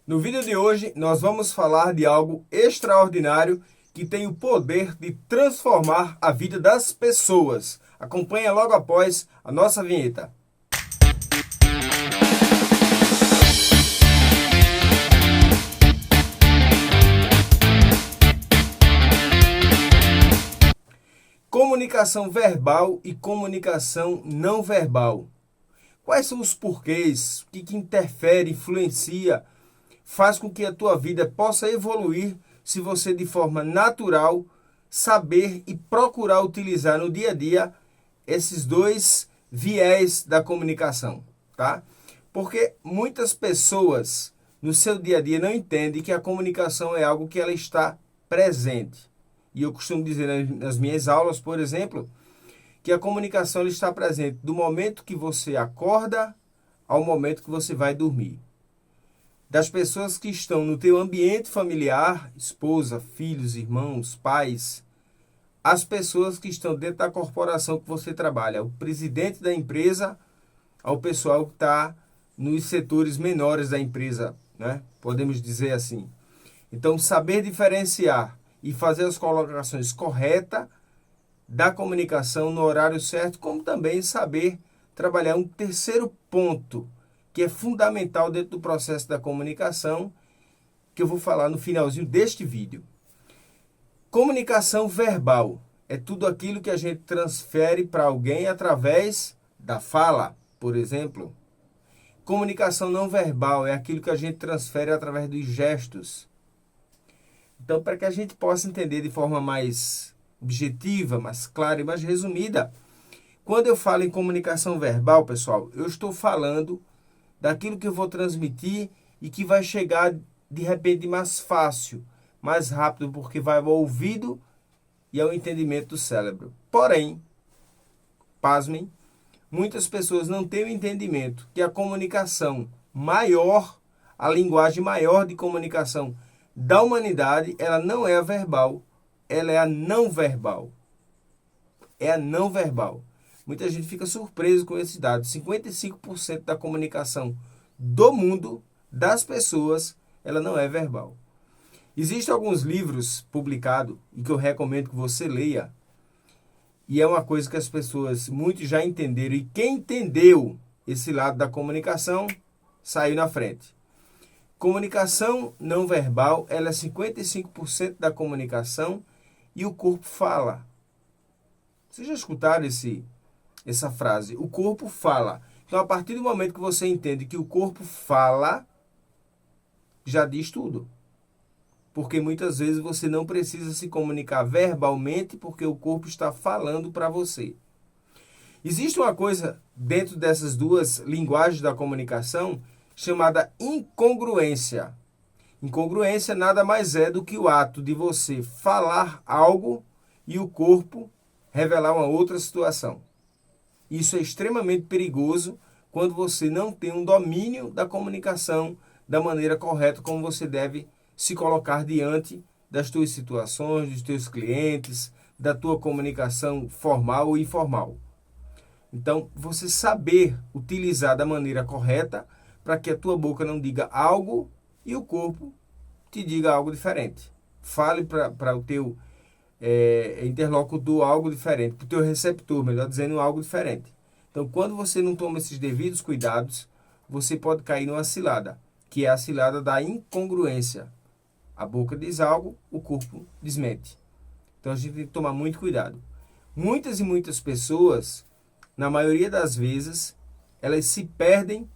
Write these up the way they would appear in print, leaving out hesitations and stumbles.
No vídeo de hoje, nós vamos falar de algo extraordinário que tem o poder de transformar a vida das pessoas. Acompanhe logo após a nossa vinheta. Comunicação verbal e comunicação não verbal. Quais são os porquês? O que interfere, influencia, faz com que a tua vida possa evoluir se você, de forma natural, saber e procurar utilizar no dia a dia esses dois viés da comunicação, tá? Porque muitas pessoas no seu dia a dia não entendem que a comunicação é algo que ela está presente. E eu costumo dizer nas minhas aulas, por exemplo, que a comunicação ela está presente do momento que você acorda ao momento que você vai dormir. Das pessoas que estão no teu ambiente familiar, esposa, filhos, irmãos, pais, as pessoas que estão dentro da corporação que você trabalha, o presidente da empresa, ao pessoal que está nos setores menores da empresa, né? Podemos dizer assim. Então, saber diferenciar e fazer as colocações corretas da comunicação no horário certo, como também saber trabalhar um terceiro ponto, que é fundamental dentro do processo da comunicação, que eu vou falar no finalzinho deste vídeo. Comunicação verbal é tudo aquilo que a gente transfere para alguém através da fala, por exemplo. Comunicação não verbal é aquilo que a gente transfere através dos gestos. Então, para que a gente possa entender de forma mais objetiva, mais clara e mais resumida, quando eu falo em comunicação verbal, pessoal, eu estou falando daquilo que eu vou transmitir e que vai chegar de repente mais fácil, mais rápido, porque vai ao ouvido e ao entendimento do cérebro. Porém, pasmem, muitas pessoas não têm o entendimento que a comunicação maior, a linguagem maior de comunicação da humanidade, ela não é a verbal, ela é a não verbal. É a não verbal. Muita gente fica surpreso com esses dados. 55% da comunicação do mundo, das pessoas, ela não é verbal. Existem alguns livros publicados e que eu recomendo que você leia. E é uma coisa que as pessoas, muitos já entenderam. E quem entendeu esse lado da comunicação, saiu na frente. Comunicação não verbal, ela é 55% da comunicação e o corpo fala. Vocês já escutaram essa frase? O corpo fala. Então, a partir do momento que você entende que o corpo fala, já diz tudo. Porque muitas vezes você não precisa se comunicar verbalmente porque o corpo está falando para você. Existe uma coisa dentro dessas duas linguagens da comunicação chamada incongruência. Incongruência nada mais é do que o ato de você falar algo e o corpo revelar uma outra situação. Isso é extremamente perigoso quando você não tem um domínio da comunicação da maneira correta como você deve se colocar diante das tuas situações, dos teus clientes, da tua comunicação formal ou informal. Então, você saber utilizar da maneira correta para que a tua boca não diga algo e o corpo te diga algo diferente. Fale para o teu interlocutor algo diferente, para o teu receptor, melhor dizendo, algo diferente. Então, quando você não toma esses devidos cuidados, você pode cair numa cilada, que é a cilada da incongruência. A boca diz algo, o corpo desmente. Então, a gente tem que tomar muito cuidado. Muitas e muitas pessoas, na maioria das vezes, elas se perdem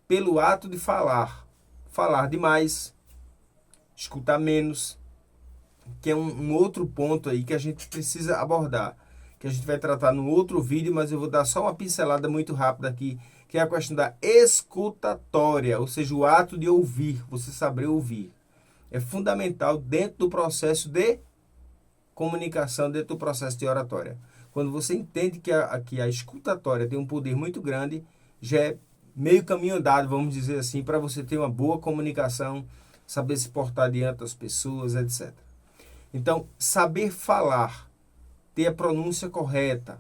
pelo ato de falar. Falar demais, escutar menos, que é um outro ponto aí que a gente precisa abordar, que a gente vai tratar no outro vídeo, mas eu vou dar só uma pincelada muito rápida aqui, que é a questão da escutatória, ou seja, o ato de ouvir, você saber ouvir. É fundamental dentro do processo de comunicação, dentro do processo de oratória. Quando você entende que a escutatória tem um poder muito grande, já é meio caminho andado, vamos dizer assim, para você ter uma boa comunicação, saber se portar diante das pessoas, etc. Então, saber falar, ter a pronúncia correta,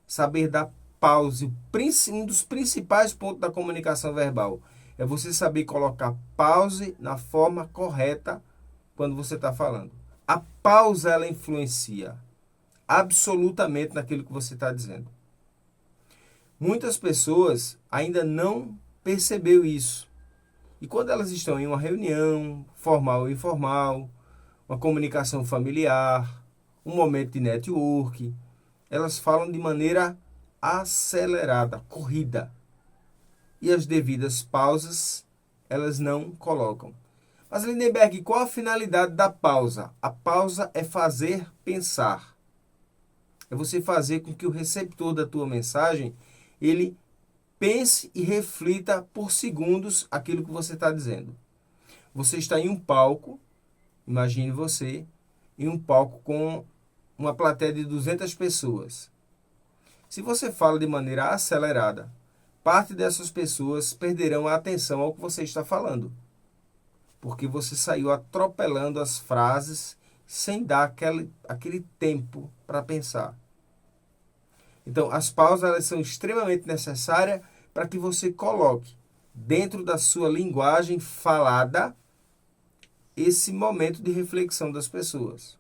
saber dar pausa, um dos principais pontos da comunicação verbal É você saber colocar pause na forma correta quando você está falando. A pausa, ela influencia absolutamente naquilo que você está dizendo. Muitas pessoas ainda não percebeu isso. E quando elas estão em uma reunião, formal ou informal, uma comunicação familiar, um momento de network, elas falam de maneira acelerada, corrida. E as devidas pausas, elas não colocam. Mas, Lindenberg, qual a finalidade da pausa? A pausa é fazer pensar. É você fazer com que o receptor da tua mensagem, ele pense e reflita por segundos aquilo que você está dizendo. Você está em um palco, imagine você, em um palco com uma plateia de 200 pessoas. Se você fala de maneira acelerada, parte dessas pessoas perderão a atenção ao que você está falando, porque você saiu atropelando as frases sem dar aquele tempo para pensar. Então, as pausas elas são extremamente necessárias para que você coloque dentro da sua linguagem falada esse momento de reflexão das pessoas.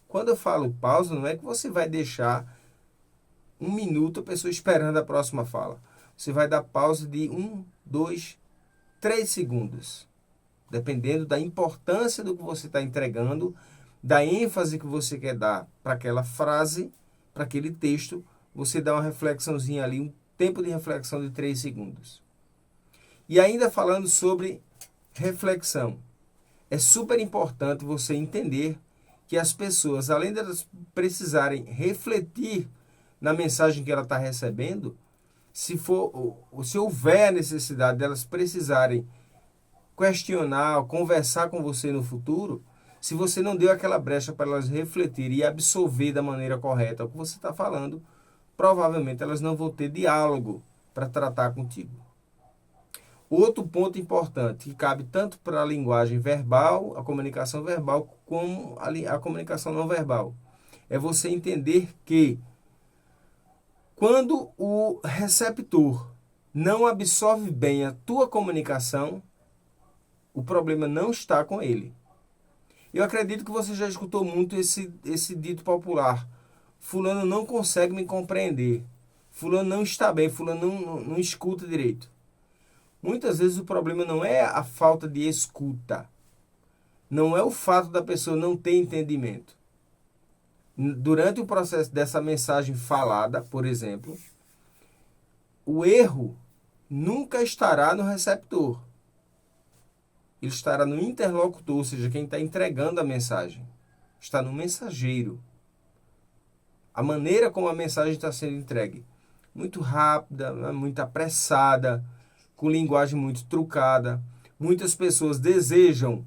Quando eu falo pausa, não é que você vai deixar 1 minuto a pessoa esperando a próxima fala. Você vai dar pausa de 1, 2, 3 segundos. Dependendo da importância do que você está entregando, da ênfase que você quer dar para aquela frase, para aquele texto, você dá uma reflexãozinha ali, um tempo de reflexão de 3 segundos. E ainda falando sobre reflexão, é super importante você entender que as pessoas, além de elas precisarem refletir na mensagem que ela está recebendo, se houver a necessidade delas precisarem questionar, conversar com você no futuro, se você não deu aquela brecha para elas refletirem e absorver da maneira correta o que você está falando, provavelmente elas não vão ter diálogo para tratar contigo. Outro ponto importante, que cabe tanto para a linguagem verbal, a comunicação verbal, como a comunicação não verbal, é você entender que quando o receptor não absorve bem a tua comunicação, o problema não está com ele. Eu acredito que você já escutou muito esse dito popular. Fulano não consegue me compreender. Fulano não está bem, fulano não escuta direito. Muitas vezes o problema não é a falta de escuta. Não é o fato da pessoa não ter entendimento. Durante o processo dessa mensagem falada, por exemplo, o erro nunca estará no receptor. Ele estará no interlocutor, ou seja, quem está entregando a mensagem. Está no mensageiro. A maneira como a mensagem está sendo entregue. Muito rápida, muito apressada, com linguagem muito trucada. Muitas pessoas desejam,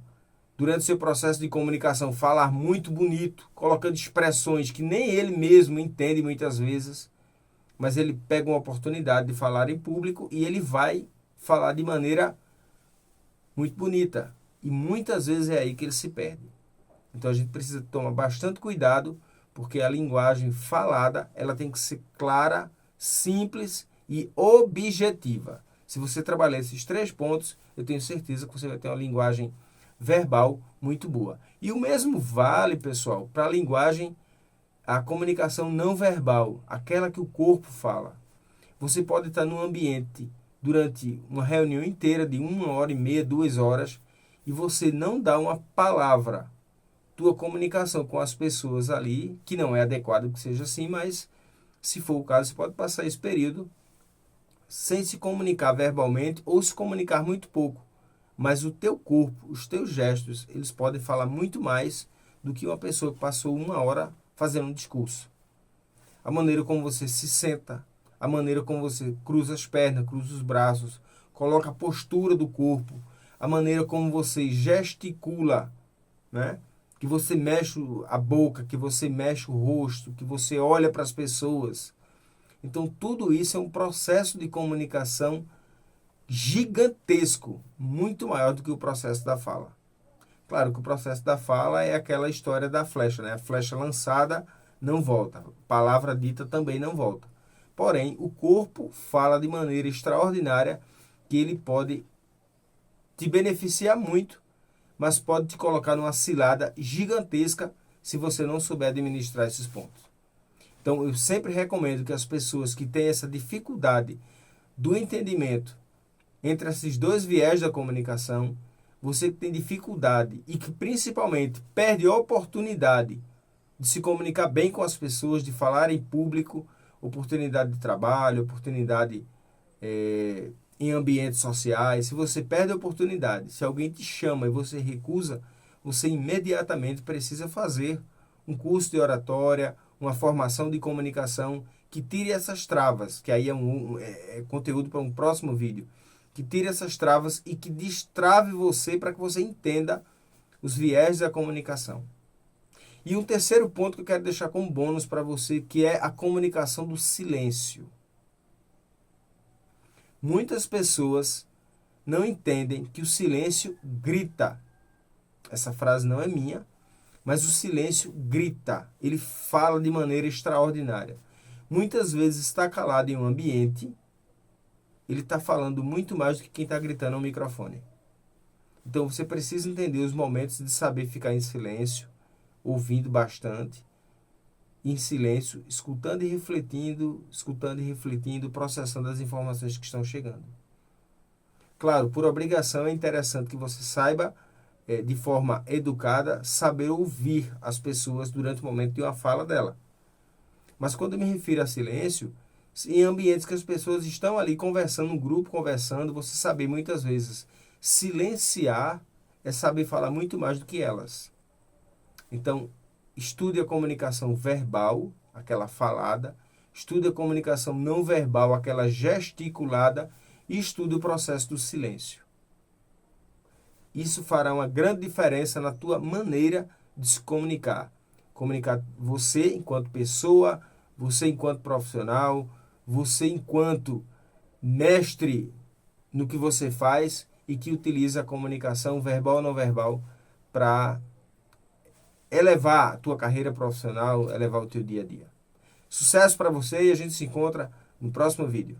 durante o seu processo de comunicação, falar muito bonito, colocando expressões que nem ele mesmo entende muitas vezes, mas ele pega uma oportunidade de falar em público e ele vai falar de maneira muito bonita. E muitas vezes é aí que ele se perde. Então a gente precisa tomar bastante cuidado, porque a linguagem falada ela tem que ser clara, simples e objetiva. Se você trabalhar esses 3 pontos, eu tenho certeza que você vai ter uma linguagem verbal muito boa. E o mesmo vale, pessoal, para a linguagem, a comunicação não verbal, aquela que o corpo fala. Você pode estar num ambiente durante uma reunião inteira de 1h30, 2 horas, e você não dá uma palavra. Tua comunicação com as pessoas ali, que não é adequado que seja assim, mas se for o caso, você pode passar esse período sem se comunicar verbalmente ou se comunicar muito pouco. Mas o teu corpo, os teus gestos, eles podem falar muito mais do que uma pessoa que passou 1 hora fazendo um discurso. A maneira como você se senta, a maneira como você cruza as pernas, cruza os braços, coloca a postura do corpo, a maneira como você gesticula, né? Que você mexe a boca, que você mexe o rosto, que você olha para as pessoas. Então, tudo isso é um processo de comunicação gigantesco, muito maior do que o processo da fala. Claro que o processo da fala é aquela história da flecha, né? A flecha lançada não volta, a palavra dita também não volta. Porém, o corpo fala de maneira extraordinária que ele pode te beneficiar muito, mas pode te colocar numa cilada gigantesca se você não souber administrar esses pontos. Então, eu sempre recomendo que as pessoas que têm essa dificuldade do entendimento entre esses dois viés da comunicação, você que tem dificuldade e que principalmente perde a oportunidade de se comunicar bem com as pessoas, de falar em público, oportunidade de trabalho, oportunidade em ambientes sociais. Se você perde a oportunidade, se alguém te chama e você recusa, você imediatamente precisa fazer um curso de oratória, uma formação de comunicação que tire essas travas, que aí é conteúdo para um próximo vídeo, que tire essas travas e que destrave você para que você entenda os viés da comunicação. E um terceiro ponto que eu quero deixar como bônus para você, que é a comunicação do silêncio. Muitas pessoas não entendem que o silêncio grita. Essa frase não é minha, mas o silêncio grita. Ele fala de maneira extraordinária. Muitas vezes está calado em um ambiente, ele está falando muito mais do que quem está gritando ao microfone. Então você precisa entender os momentos de saber ficar em silêncio, ouvindo bastante, em silêncio, escutando e refletindo, processando as informações que estão chegando. Claro, por obrigação é interessante que você saiba, de forma educada, saber ouvir as pessoas durante o momento de uma fala dela. Mas quando eu me refiro a silêncio, em ambientes que as pessoas estão ali conversando, um grupo conversando, você saber muitas vezes silenciar é saber falar muito mais do que elas. Então, estude a comunicação verbal, aquela falada, estude a comunicação não verbal, aquela gesticulada, e estude o processo do silêncio. Isso fará uma grande diferença na tua maneira de se comunicar. Comunicar você enquanto pessoa, você enquanto profissional, você enquanto mestre no que você faz e que utiliza a comunicação verbal ou não verbal para elevar a tua carreira profissional, elevar o teu dia a dia. Sucesso para você e a gente se encontra no próximo vídeo.